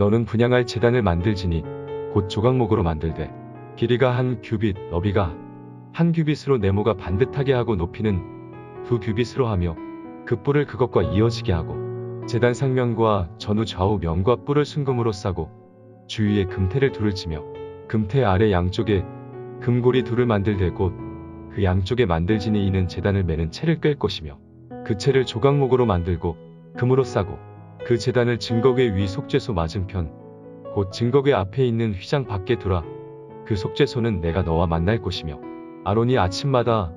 너는 분향할 제단을 만들지니 곧 조각목으로 만들되 길이가 한 규빗, 너비가 한 규빗으로 네모가 반듯하게 하고 높이는 두 규빗으로 하며 그 뿔을 그것과 이어지게 하고 제단 상면과 전후 좌우 면과 뿔을 순금으로 싸고 주위에 금테를 둘을 치며 금테 아래 양쪽에 금고리 둘을 만들되 곧 그 양쪽에 만들지니 이는 제단을 매는 채를 꿰 것이며 그 채를 조각목으로 만들고 금으로 싸고 그 제단을 증거궤 위 속죄소 맞은편 곧 증거궤 앞에 있는 휘장 밖에 두라. 그 속죄소는 내가 너와 만날 곳이며 아론이 아침마다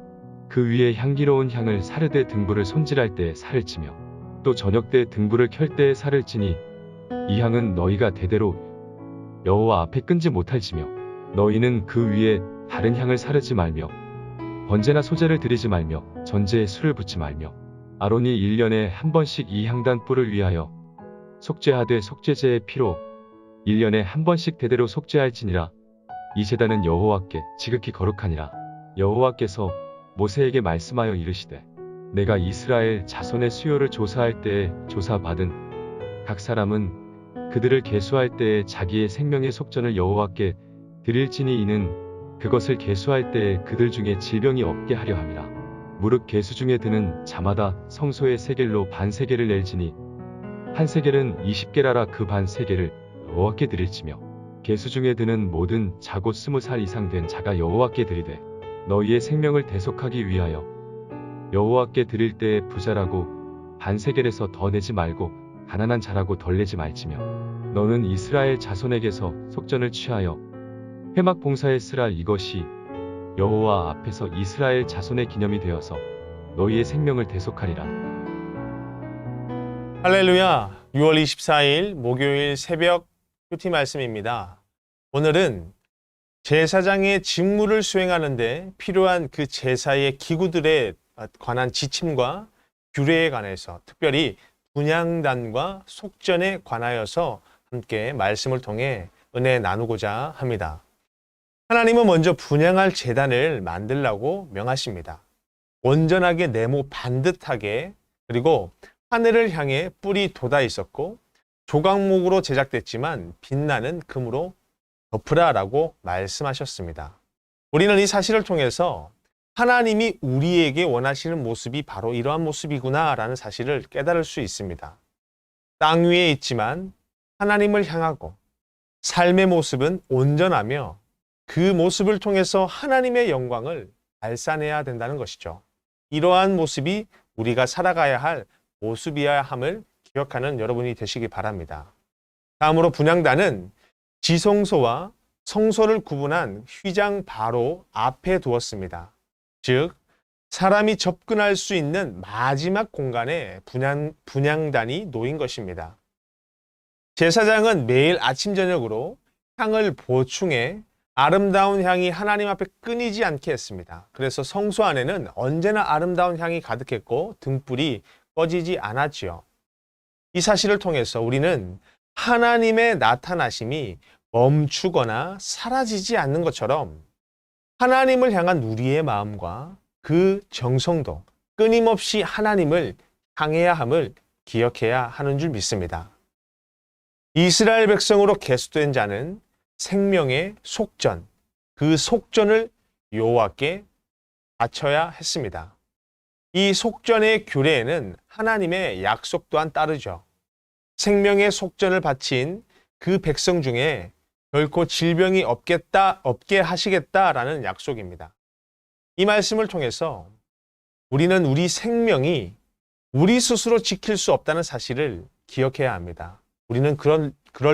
그 위에 향기로운 향을 사르되 등불을 손질할 때에 살을 찌며 또 저녁 때 등불을 켤 때에 살을 찌니 이 향은 너희가 대대로 여호와 앞에 끈지 못할지며 너희는 그 위에 다른 향을 사르지 말며 번제나 소제를 드리지 말며 전제에 술을 붓지 말며 아론이 1년에 한 번씩 이 향단 뿔을 위하여 속죄하되 속죄제의 피로 1년에 한 번씩 대대로 속죄할지니라. 이 제단은 여호와께 지극히 거룩하니라. 여호와께서 모세에게 말씀하여 이르시되 내가 이스라엘 자손의 수요를 조사할 때에 조사받은 각 사람은 그들을 계수할 때에 자기의 생명의 속전을 여호와께 드릴지니 이는 그것을 계수할 때에 그들 중에 질병이 없게 하려 함이라. 무릇 계수 중에 드는 자마다 성소의 세겔로 반 세겔을 낼지니 한 세겔은 20게라라. 그 반 세겔을 여호와께 드릴지며 계수 중에 드는 모든 자 곧 20살 이상 된 자가 여호와께 드리되 너희의 생명을 대속하기 위하여 여호와께 드릴 때에 부자라고 반 세겔에서 더 내지 말고 가난한 자라고 덜 내지 말지며 너는 이스라엘 자손에게서 속전을 취하여 회막 봉사에 쓰라. 이것이 여호와 앞에서 이스라엘 자손의 기념이 되어서 너희의 생명을 대속하리라. 할렐루야. 6월 24일 목요일 새벽 큐티 말씀입니다. 오늘은 제사장의 직무를 수행하는 데 필요한 그 제사의 기구들에 관한 지침과 규례에 관해서, 특별히 분향단과 속전에 관하여서 함께 말씀을 통해 은혜 나누고자 합니다. 하나님은 먼저 분향할 제단을 만들라고 명하십니다. 온전하게 네모 반듯하게, 그리고 하늘을 향해 뿔이 돋아 있었고 조각목으로 제작됐지만 빛나는 금으로 덮으라라고 말씀하셨습니다. 우리는 이 사실을 통해서 하나님이 우리에게 원하시는 모습이 바로 이러한 모습이구나 라는 사실을 깨달을 수 있습니다. 땅 위에 있지만 하나님을 향하고 삶의 모습은 온전하며 그 모습을 통해서 하나님의 영광을 발산해야 된다는 것이죠. 이러한 모습이 우리가 살아가야 할 모습이어야 함을 기억하는 여러분이 되시기 바랍니다. 다음으로 분향단은 지성소와 성소를 구분한 휘장 바로 앞에 두었습니다. 즉 사람이 접근할 수 있는 마지막 공간에 분향단이 놓인 것입니다. 제사장은 매일 아침 저녁으로 향을 보충해 아름다운 향이 하나님 앞에 끊이지 않게 했습니다. 그래서 성소 안에는 언제나 아름다운 향이 가득했고 등불이 꺼지지 않았지요. 이 사실을 통해서 우리는 하나님의 나타나심이 멈추거나 사라지지 않는 것처럼 하나님을 향한 우리의 마음과 그 정성도 끊임없이 하나님을 향해야 함을 기억해야 하는 줄 믿습니다. 이스라엘 백성으로 계수된 자는 생명의 속전, 그 속전을 여호와께 바쳐야 했습니다. 이 속전의 규례에는 하나님의 약속 또한 따르죠. 생명의 속전을 바친 그 백성 중에 결코 질병이 없게 하시겠다라는 약속입니다. 이 말씀을 통해서 우리는 우리 생명이 우리 스스로 지킬 수 없다는 사실을 기억해야 합니다. 우리는 그럴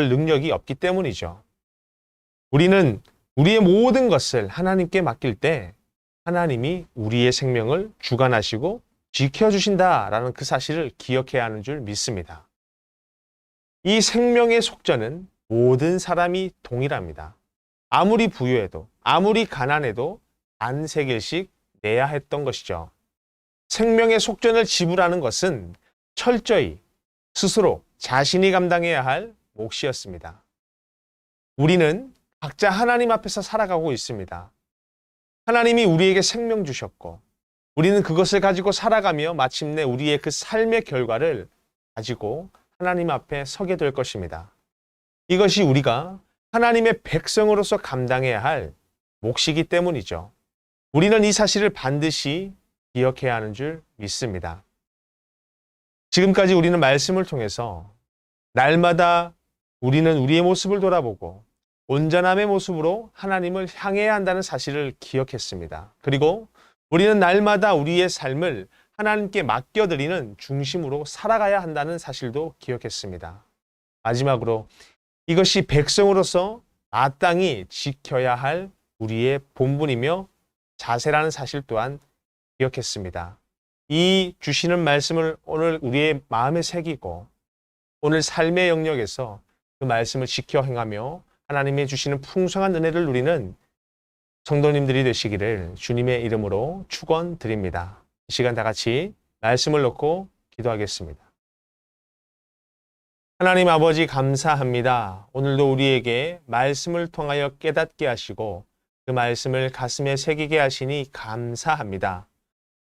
능력이 없기 때문이죠. 우리는 우리의 모든 것을 하나님께 맡길 때 하나님이 우리의 생명을 주관하시고 지켜주신다라는 그 사실을 기억해야 하는 줄 믿습니다. 이 생명의 속전은 모든 사람이 동일합니다. 아무리 부유해도 아무리 가난해도 반 세겔씩 내야 했던 것이죠. 생명의 속전을 지불하는 것은 철저히 스스로 자신이 감당해야 할 몫이었습니다. 우리는 각자 하나님 앞에서 살아가고 있습니다. 하나님이 우리에게 생명 주셨고 우리는 그것을 가지고 살아가며 마침내 우리의 그 삶의 결과를 가지고 하나님 앞에 서게 될 것입니다. 이것이 우리가 하나님의 백성으로서 감당해야 할 몫이기 때문이죠. 우리는 이 사실을 반드시 기억해야 하는 줄 믿습니다. 지금까지 우리는 말씀을 통해서 날마다 우리는 우리의 모습을 돌아보고 온전함의 모습으로 하나님을 향해야 한다는 사실을 기억했습니다. 그리고 우리는 날마다 우리의 삶을 하나님께 맡겨드리는 중심으로 살아가야 한다는 사실도 기억했습니다. 마지막으로 이것이 백성으로서 마땅히 지켜야 할 우리의 본분이며 자세라는 사실 또한 기억했습니다. 이 주시는 말씀을 오늘 우리의 마음에 새기고 오늘 삶의 영역에서 그 말씀을 지켜 행하며 하나님의 주시는 풍성한 은혜를 누리는 성도님들이 되시기를 주님의 이름으로 축원드립니다. 이 시간 다 같이 말씀을 놓고 기도하겠습니다. 하나님 아버지 감사합니다. 오늘도 우리에게 말씀을 통하여 깨닫게 하시고 그 말씀을 가슴에 새기게 하시니 감사합니다.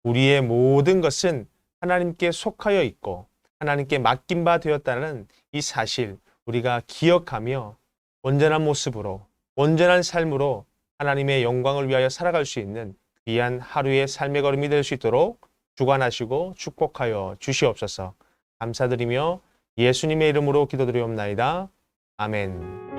우리의 모든 것은 하나님께 속하여 있고 하나님께 맡긴 바 되었다는 이 사실 우리가 기억하며 온전한 모습으로 온전한 삶으로 하나님의 영광을 위하여 살아갈 수 있는 귀한 하루의 삶의 걸음이 될 수 있도록 주관하시고 축복하여 주시옵소서. 감사드리며 예수님의 이름으로 기도드리옵나이다. 아멘.